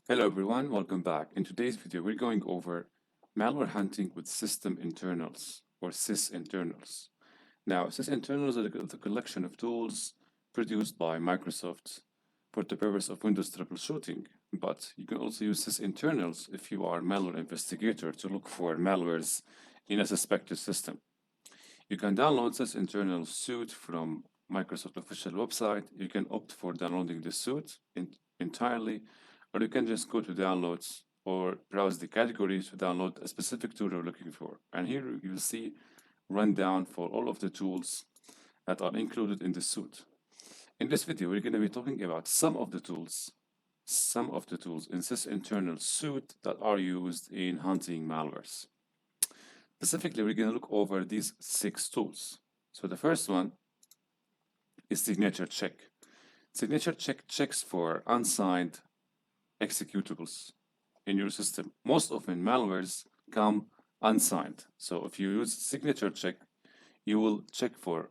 Hello everyone, welcome back. In today's video, we're going over malware hunting with system internals or sysinternals. Now, sysinternals are the collection of tools produced by Microsoft for the purpose of Windows troubleshooting, but you can also use sysinternals if you are a malware investigator to look for malwares in a suspected system. You can download sysinternal suite from Microsoft official website. You can opt for downloading the suite entirely, or you can just go to downloads or browse the categories to download a specific tool you're looking for. And here you'll see rundown for all of the tools that are included in the suite. In this video, we're going to be talking about some of the tools in sysinternal suite that are used in hunting malwares. Specifically, we're going to look over these 6 tools. So the first one is Signature Check. Signature Check checks for unsigned executables in your system. Most often, malwares come unsigned. So if you use Signature Check, you will check for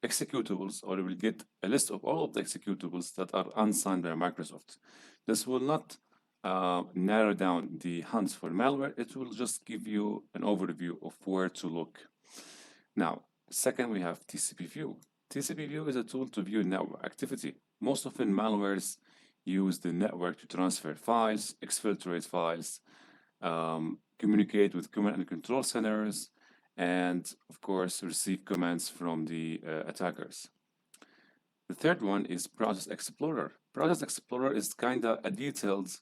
executables, or you will get a list of all of the executables that are unsigned by Microsoft. This will not narrow down the hunts for malware. It will just give you an overview of where to look. Now, second, we have TCPView. TCPView is a tool to view network activity. Most often, malwares use the network to transfer files, exfiltrate files, communicate with command and control centers, and of course, receive commands from the attackers. The third one is Process Explorer. Process Explorer is kind of a detailed,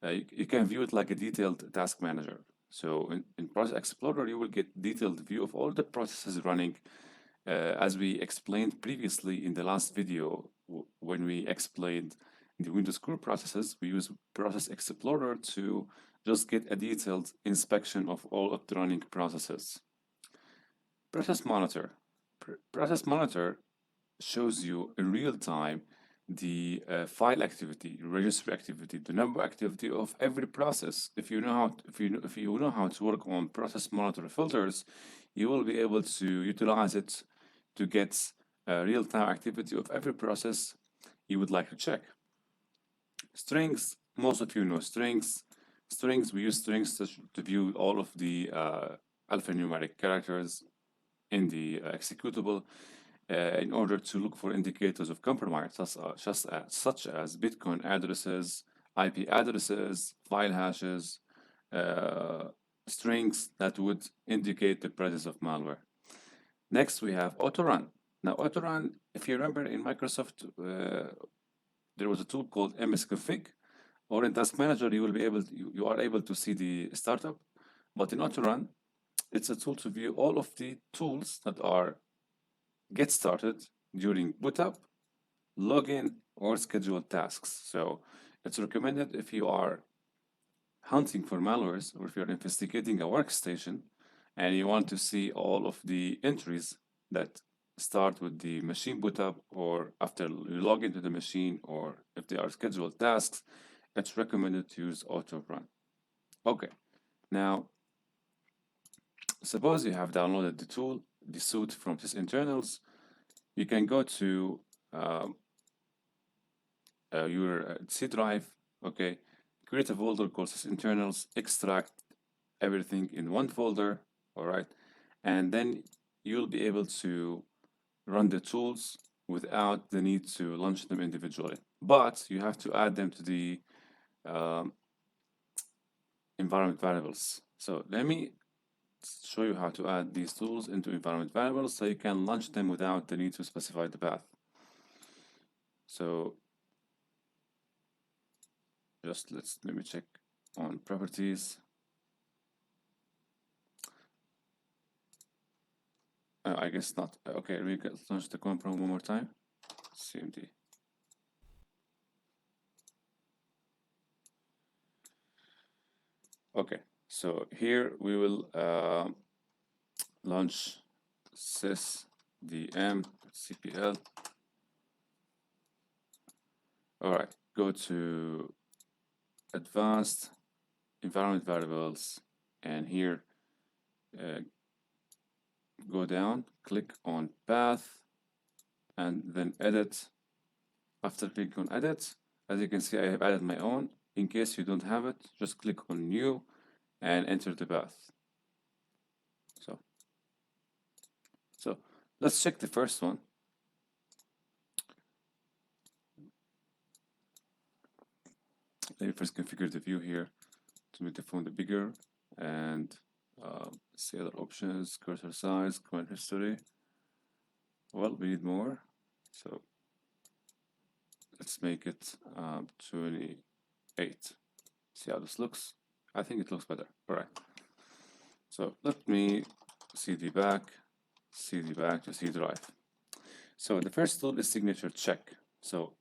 you can view it like a detailed task manager. So in Process Explorer, you will get detailed view of all the processes running. As we explained previously in the last video, when we explained the Windows core processes, we use Process Explorer to just get a detailed inspection of all of the running processes. Process Monitor. Process Monitor shows you in real time the file activity, registry activity, the number activity of every process. If you know how to work on Process Monitor filters, you will be able to utilize it to get real-time activity of every process you would like to check. Strings, most of you know strings. We use strings to view all of the alphanumeric characters in the executable in order to look for indicators of compromise, such as Bitcoin addresses, IP addresses, file hashes, strings that would indicate the presence of malware. Next, we have Autorun. Now, Autorun, if you remember in Microsoft, there was a tool called msconfig, or in Task Manager, you are able to see the startup. But in Autorun, it's a tool to view all of the tools that are get started during boot up, login, or scheduled tasks. So it's recommended if you are hunting for malwares, or if you're investigating a workstation and you want to see all of the entries that start with the machine boot up, or after you log into the machine, or if they are scheduled tasks, it's recommended to use Autorun. Okay, now suppose you have downloaded the suite from Sysinternals. You can go to your C drive, okay, create a folder called Sysinternals, extract everything in one folder, all right, and then you'll be able to run the tools without the need to launch them individually. But you have to add them to the environment variables. So let me show you how to add these tools into environment variables so you can launch them without the need to specify the path. So just let me check on properties. I guess not. Okay, we can launch the command prompt one more time. CMD. Okay, so here we will launch sysdm cpl. All right, go to advanced environment variables, and here go down, click on path, and then edit. After clicking on edit, as you can see, I have added my own. In case you don't have it, just click on New and enter the path. So let's check the first one. Let me first configure the view here to make the font bigger and see other options, cursor size, comment history. Well, we need more, so let's make it 28. See how this looks? I think it looks better. All right. So let me CD back to C drive. So the first tool is signature check. So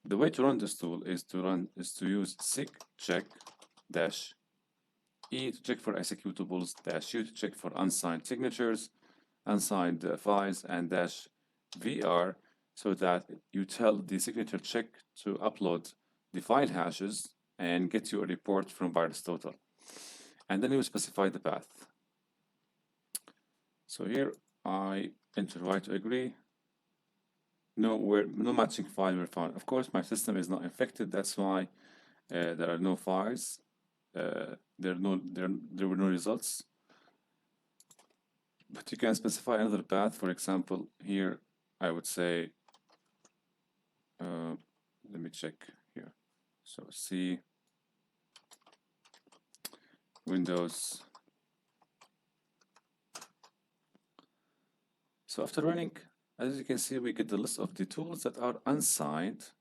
the way to run this tool is to use Sigcheck -E to check for executables, -U to check for unsigned signatures, unsigned files, and -VR so that you tell the signature check to upload the file hashes and get you a report from VirusTotal. And then you specify the path. So here I enter right to agree. No matching file were found. Of course, my system is not infected. That's why there are no files. There were no results. But you can specify another path. For example, here I would say, let me check here. So C, Windows. So after running, as you can see, we get the list of the tools that are unsigned,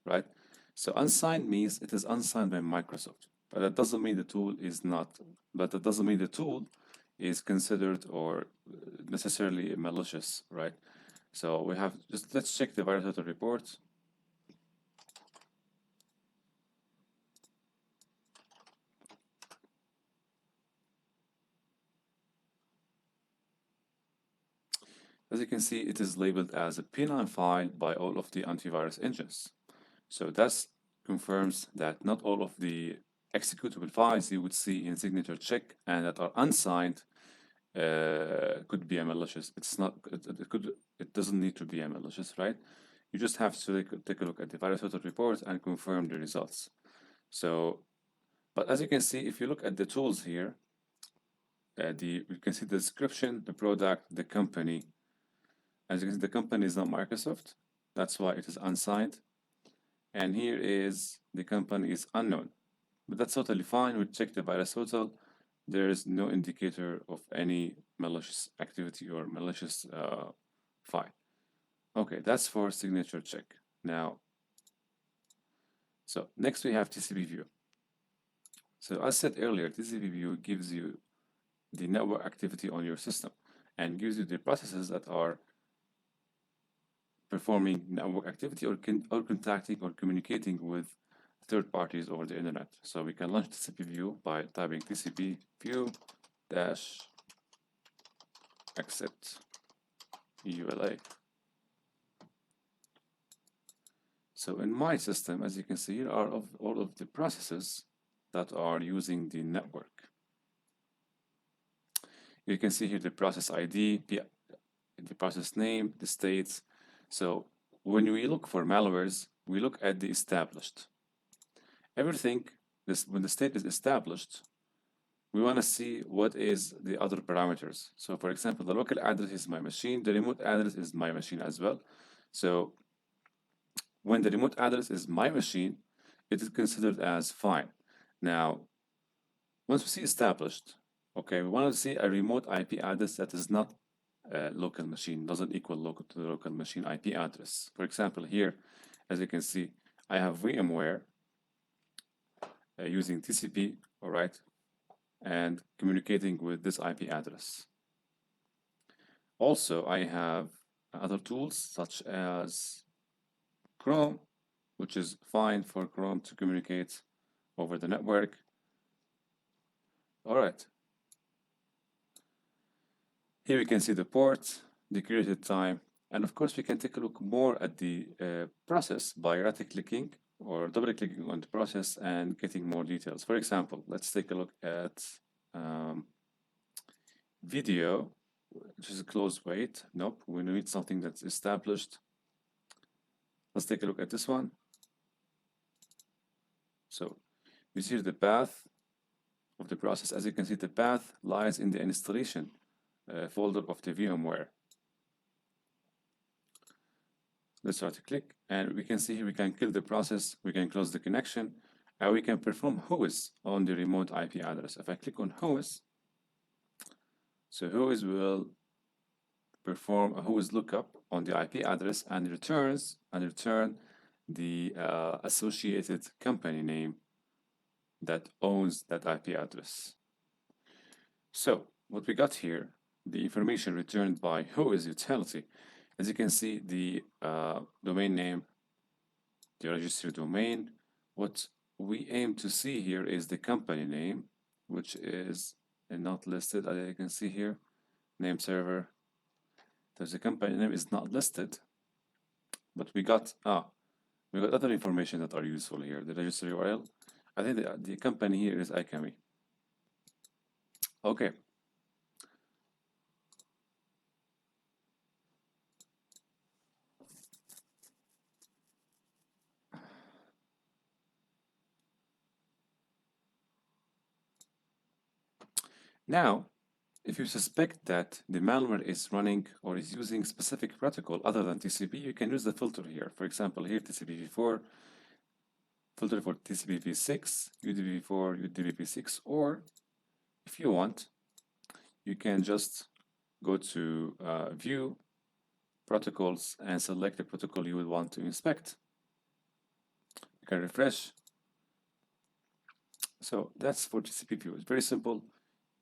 right? So unsigned means it is unsigned by Microsoft, but that doesn't mean the tool is not, but that doesn't mean the tool is considered or necessarily malicious, right? So we have, just let's check the VirusTotal report. As you can see, it is labeled as a P9 file by all of the antivirus engines. So that confirms that not all of the executable files you would see in signature check and that are unsigned could be a malicious. It's not. It doesn't need to be a malicious, right? You just have to take a look at the VirusTotal report and confirm the results. So, but as you can see, if you look at the tools here, you can see the description, the product, the company. As you can see, the company is not Microsoft. That's why it is unsigned. And here is the company is unknown. But that's totally fine. We check the VirusTotal. There is no indicator of any malicious activity or malicious file. Okay, that's for signature check. Now, so next we have TCPView. So as said earlier, TCPView gives you the network activity on your system and gives you the processes that are performing network activity or contacting or communicating with third parties over the internet. So we can launch TCPView by typing TCPView-accept EULA. So in my system, as you can see, here are all of the processes that are using the network. You can see here the process ID, the process name, the states. So when we look for malwares, we look at the established. Everything, when the state is established, we want to see what is the other parameters. So for example, the local address is my machine, the remote address is my machine as well. So when the remote address is my machine, it is considered as fine. Now, once we see established, okay, we want to see a remote IP address that is not local machine, doesn't equal local to the local machine IP address. For example, here, as you can see, I have VMware using TCP, all right, and communicating with this IP address. Also, I have other tools such as Chrome, which is fine for Chrome to communicate over the network. All right. Here we can see the port, the created time, and of course we can take a look more at the process by right-clicking or double-clicking on the process and getting more details. For example, let's take a look at video, which is a closed wait. Nope, we need something that's established. Let's take a look at this one. So you see the path of the process. As you can see, the path lies in the installation folder of the VMware. Let's right click, and we can see here we can kill the process, we can close the connection, and we can perform WHOIS on the remote IP address. If I click on WHOIS, so WHOIS will perform a WHOIS lookup on the IP address and return the associated company name that owns that IP address. So what we got here, the information returned by WHOIS utility. As you can see, the domain name, the registry domain. What we aim to see here is the company name, which is not listed, as you can see here. Name server. There's a company name is not listed, but we got other information that are useful here. The registry URL. I think the company here is ICAMI. Okay. Now, if you suspect that the malware is running or is using specific protocol other than TCP, you can use the filter here. For example, here TCPV4, filter for TCPV6, UDP4, UDP6, or if you want, you can just go to View, Protocols, and select the protocol you would want to inspect. You can refresh. So that's for TCPView. It's very simple.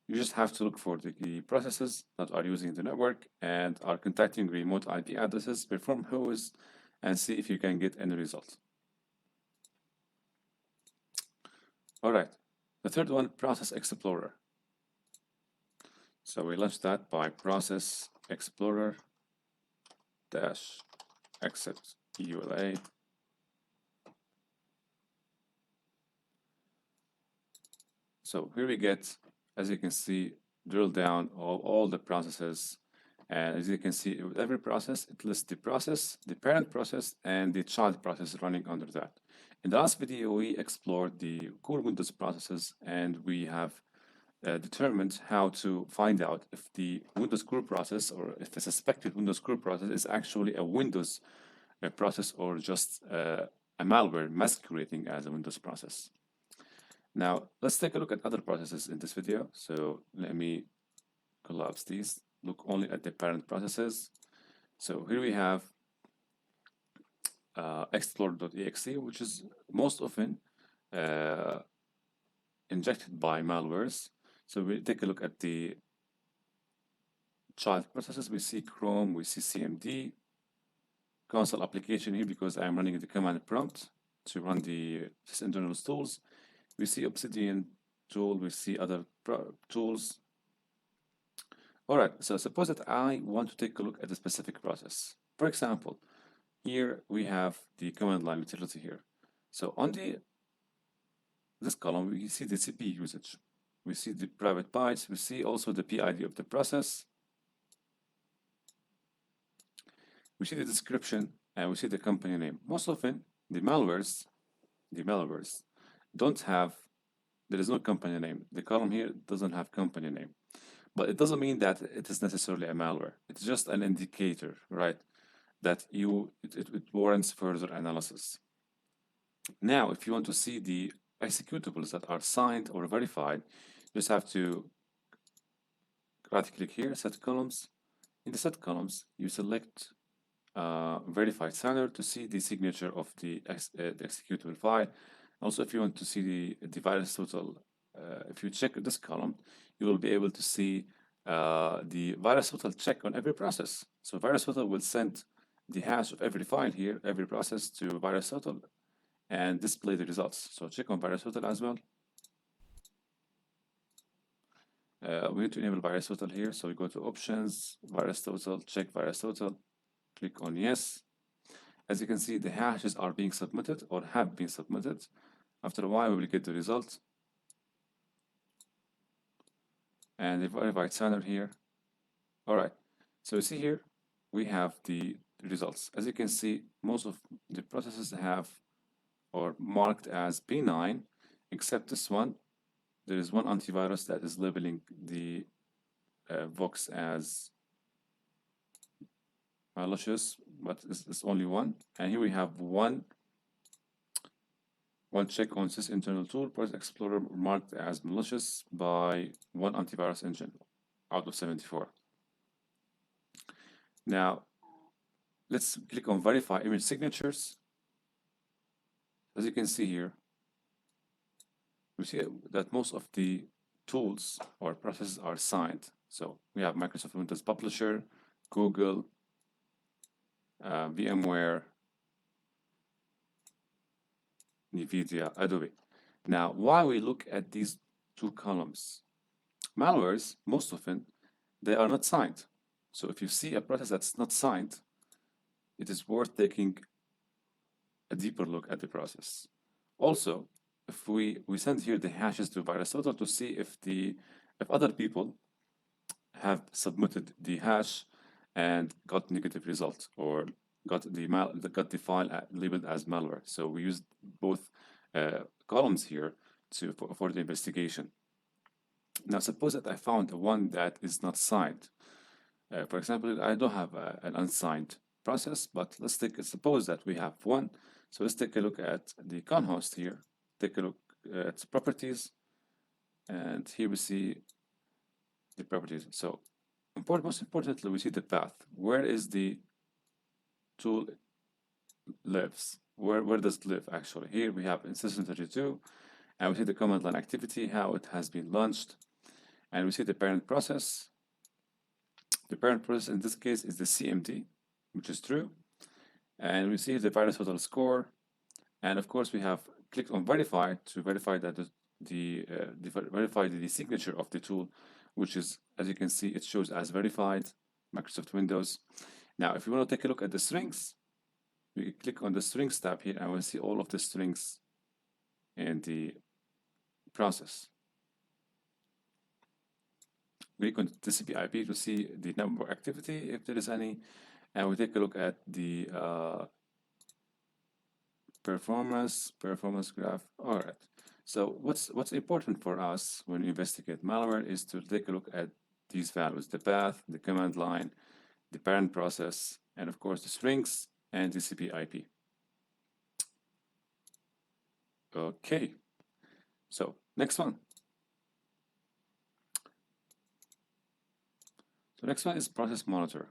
You just have to look for the processes that are using the network and are contacting remote IP addresses, perform WHOIS, and see if you can get any result. All right, the third one, Process Explorer. So we launch that by Process Explorer -exit EULA. So here we get, as you can see, drill down all the processes. And as you can see, with every process, it lists the process, the parent process, and the child process running under that. In the last video, we explored the core Windows processes, and we have determined how to find out if the Windows core process or if the suspected Windows core process is actually a Windows process or just a malware masquerading as a Windows process. Now, let's take a look at other processes in this video. So let me collapse these. Look only at the parent processes. So here we have explorer.exe, which is most often injected by malwares. So we take a look at the child processes. We see Chrome, we see CMD, console application here because I'm running the command prompt to run the Sysintenals tools. We see Obsidian tool, we see other tools. All right, so suppose that I want to take a look at a specific process. For example, here we have the command line utility here. So on this column, we see the CPU usage. We see the private bytes. We see also the PID of the process. We see the description, and we see the company name. Most often, the malwares don't have, there is no company name. The column here doesn't have company name. But it doesn't mean that it is necessarily a malware. It's just an indicator, right? That it warrants further analysis. Now, if you want to see the executables that are signed or verified, you just have to right-click here, set columns. In the set columns, you select verified signer to see the signature of the executable file. Also, if you want to see the VirusTotal, if you check this column, you will be able to see the VirusTotal check on every process. So VirusTotal will send the hash of every file here, every process to VirusTotal and display the results. So check on VirusTotal as well. We need to enable VirusTotal here. So we go to options, VirusTotal, check VirusTotal, click on yes. As you can see, the hashes are being submitted or have been submitted. After a while, we will get the result. And the verified signer here. All right. So you see here, we have the results. As you can see, most of the processes have or marked as benign, except this one. There is one antivirus that is labeling the VOX as malicious, but it's only one. And here we have one check on Sysinternal tool, Process Explorer marked as malicious by one antivirus engine out of 74. Now, let's click on Verify Image Signatures. As you can see here, we see that most of the tools or processes are signed. So we have Microsoft Windows Publisher, Google, VMware, NVIDIA, Adobe. Now, why we look at these two columns? Malwares, most often, they are not signed. So if you see a process that's not signed, it is worth taking a deeper look at the process. Also, if we send here the hashes to VirusTotal to see if other people have submitted the hash and got negative results or got the file labeled as malware. So we used both columns here for the investigation. Now, suppose that I found the one that is not signed. For example, I don't have an unsigned process, but suppose that we have one. So let's take a look at the con host here. Take a look at properties, and here we see the properties. So most importantly, we see the path. Where is the tool lives? Where does it live actually? Here we have in System32, and we see the command line activity, how it has been launched, and we see the parent process. The parent process in this case is the CMD, which is true, and we see the VirusTotal score, and of course we have clicked on verify to verify that verify the signature of the tool, which is, as you can see, it shows as verified, Microsoft Windows. Now, if you want to take a look at the strings, we click on the strings tab here, and we'll see all of the strings in the process. We click on TCPIP to see the number activity, if there is any, and we take a look at the performance graph. All right. So what's important for us when we investigate malware is to take a look at these values: the path, the command line, the parent process, and of course the strings and TCP/IP. Okay. So next one. So next one is Process Monitor.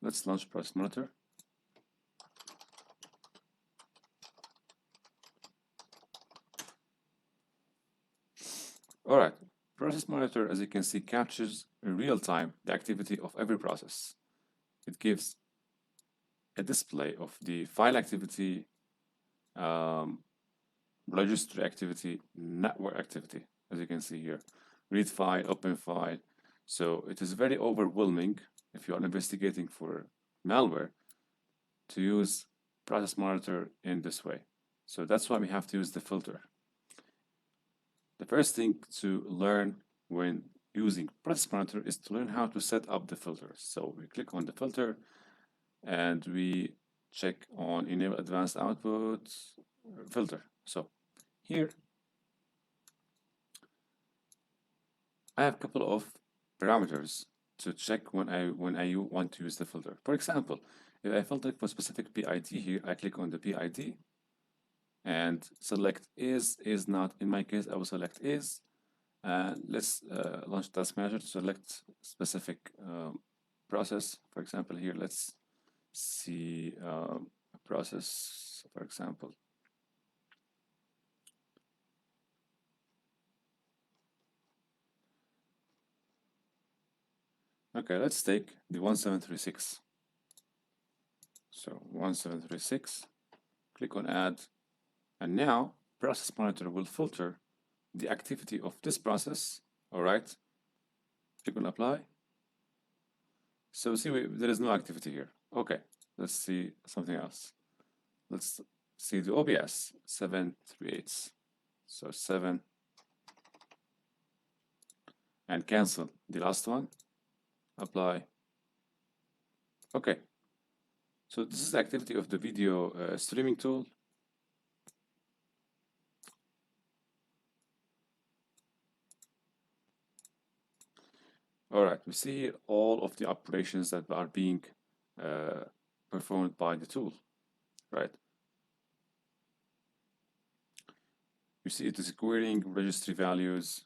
Let's launch Process Monitor. All right, Process Monitor, as you can see, captures in real time the activity of every process. It gives a display of the file activity, registry activity, network activity, as you can see here, read file, open file. So it is very overwhelming if you are investigating for malware to use Process Monitor in this way. So that's why we have to use the filter. The first thing to learn when using Process Monitor is to learn how to set up the filters. So we click on the filter and we check on Enable Advanced Output filter. So here I have a couple of parameters to check when I want to use the filter. For example, if I filter for specific PID here, I click on the PID and select is not. In my case, I will select is. Let's launch Task Manager to select specific process. For example, here let's see a process, for example. Okay, let's take the 1736. So 1736, click on Add, and now Process Monitor will filter the activity of this process. All right, click on Apply. So see, there is no activity here. Okay, let's see something else. Let's see the OBS 738. So 7, and cancel the last one. Apply. Okay, so this is the activity of the video streaming tool. All right, we see here all of the operations that are being performed by the tool, right? You see it is querying registry values,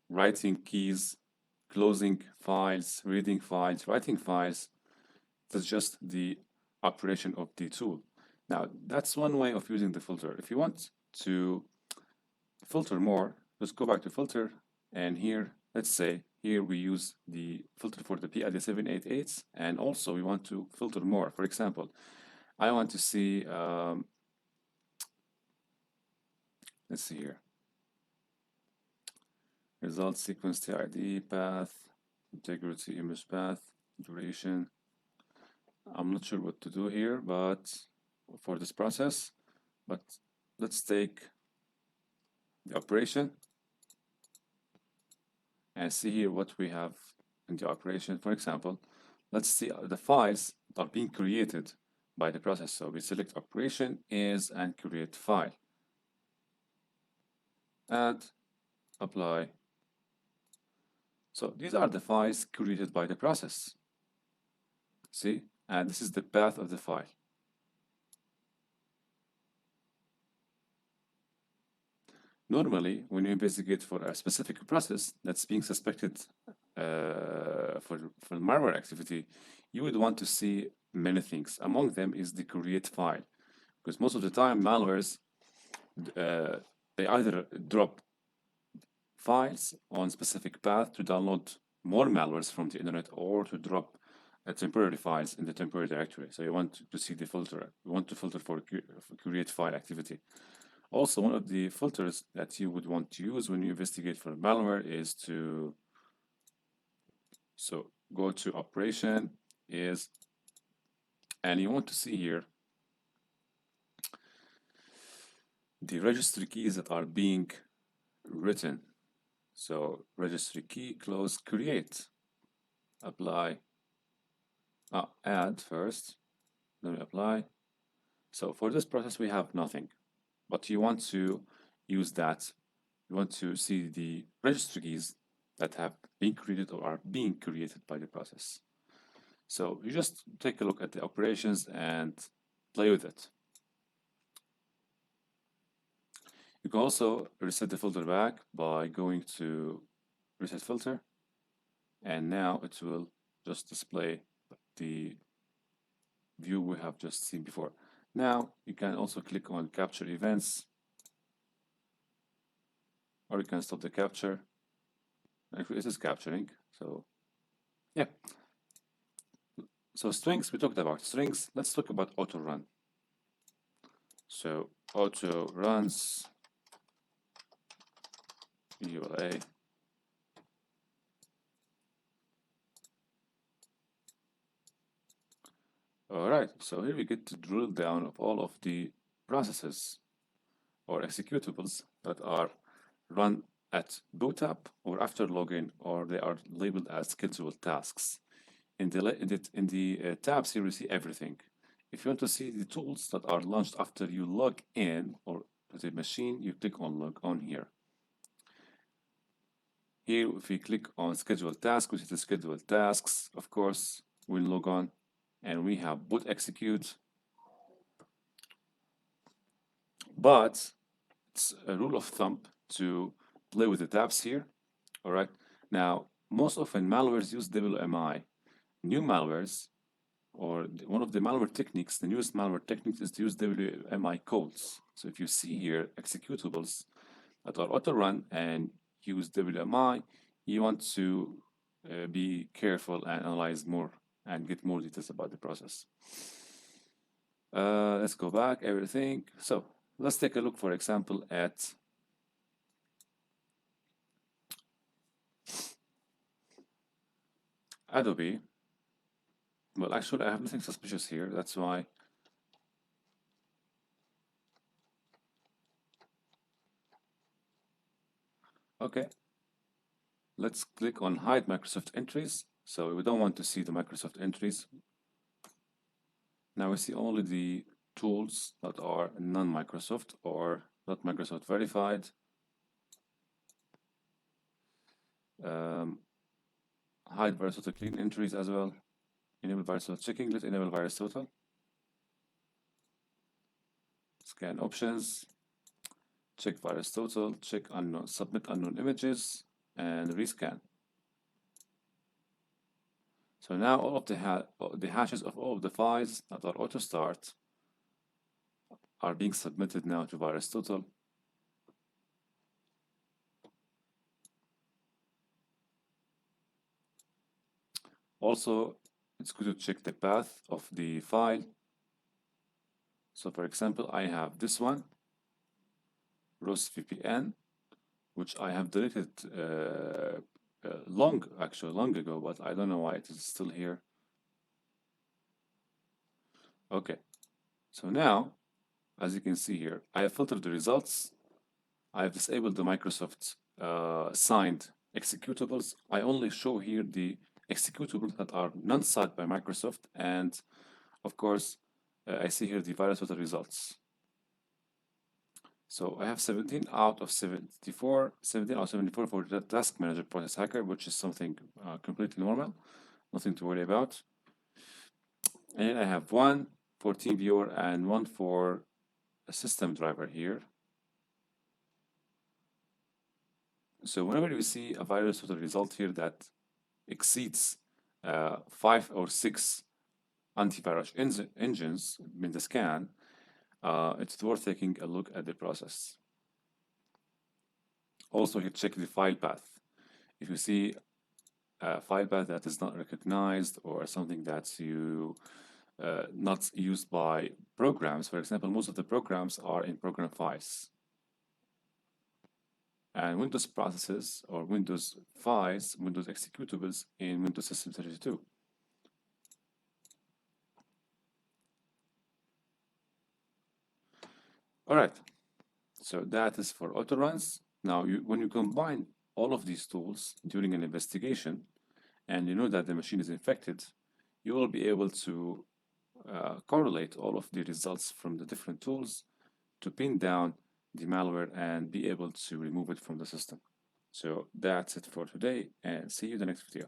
writing keys, closing files, reading files, writing files. That's just the operation of the tool. Now, that's one way of using the filter. If you want to filter more, let's go back to filter, and here, let's say, here we use the filter for the PID 788s, and also we want to filter more. For example, I want to see, let's see here, result sequence TID, path, integrity, image path, duration. I'm not sure what to do here, but for this process, but let's take the operation and see here what we have in the operation. For example, let's see the files that are being created by the process. So we select operation is and create file. Add, apply. So these are the files created by the process. See, and this is the path of the file. Normally, when you investigate for a specific process that's being suspected for malware activity, you would want to see many things. Among them is the create file, because most of the time malwares, they either drop files on specific path to download more malwares from the internet, or to drop temporary files in the temporary directory. So you want to see the filter. You want to filter for create file activity. Also, one of the filters that you would want to use when you investigate for malware is to go to operation is, and you want to see here the registry keys that are being written. So registry key, close, create, apply, add first, then we apply. So for this process we have nothing, but you want to use that. You want to see the registry keys that have been created or are being created by the process. So you just take a look at the operations and play with it. You can also reset the filter back by going to reset filter, and now it will just display the view we have just seen before. Now you can also click on capture events, or you can stop the capture. Actually, this is capturing, so yeah. So strings, we talked about strings. Let's talk about autorun. So autoruns EULA. All right, so here we get to drill down of all of the processes or executables that are run at boot up or after login, or they are labeled as scheduled tasks. In the tabs here, you see everything. If you want to see the tools that are launched after you log in or to the machine, you click on log on here. Here, if we click on scheduled tasks, we see the scheduled tasks, of course, we'll log on, and we have boot execute. But it's a rule of thumb to play with the tabs here. All right. Now, most often malwares use WMI. New malwares, or one of the malware techniques, the newest malware technique is to use WMI codes. So if you see here executables that are autorun and use WMI, you want to be careful and analyze more and get more details about the process. Let's go back, everything. So let's take a look, for example, at Adobe. Well, actually, I have nothing suspicious here. That's why. Okay. Let's click on hide Microsoft entries. So we don't want to see the Microsoft entries. Now we see only the tools that are non-Microsoft or not Microsoft verified. hide VirusTotal clean entries as well. Enable VirusTotal checking. Let's enable VirusTotal. Scan options. Check VirusTotal. Check unknown. Submit unknown images and rescan. So now all of the hashes of all of the files that are auto start are being submitted now to VirusTotal. Also, it's good to check the path of the file. So for example, I have this one, ROS VPN, which I have deleted long ago, but I don't know why it is still here. Okay, so now, as you can see here, I have filtered the results. I have disabled the Microsoft signed executables. I only show here the executables that are non-signed by Microsoft, and of course, I see here the VirusTotal results. So I have 17 out of 74, 17 out of 74 for the task manager process hacker, which is something completely normal, nothing to worry about. And I have one for TeamViewer and one for a system driver here. So whenever you see a VirusTotal result here that exceeds 5 or 6 antivirus engines in the scan, it's worth taking a look at the process. Also, you check the file path. If you see a file path that is not recognized or something that's not used by programs, for example, most of the programs are in program files. And Windows processes or Windows files, Windows executables in Windows System 32. All right, so that is for Autoruns. Now, when you combine all of these tools during an investigation, and you know that the machine is infected, you will be able to correlate all of the results from the different tools to pin down the malware and be able to remove it from the system. So that's it for today, and see you in the next video.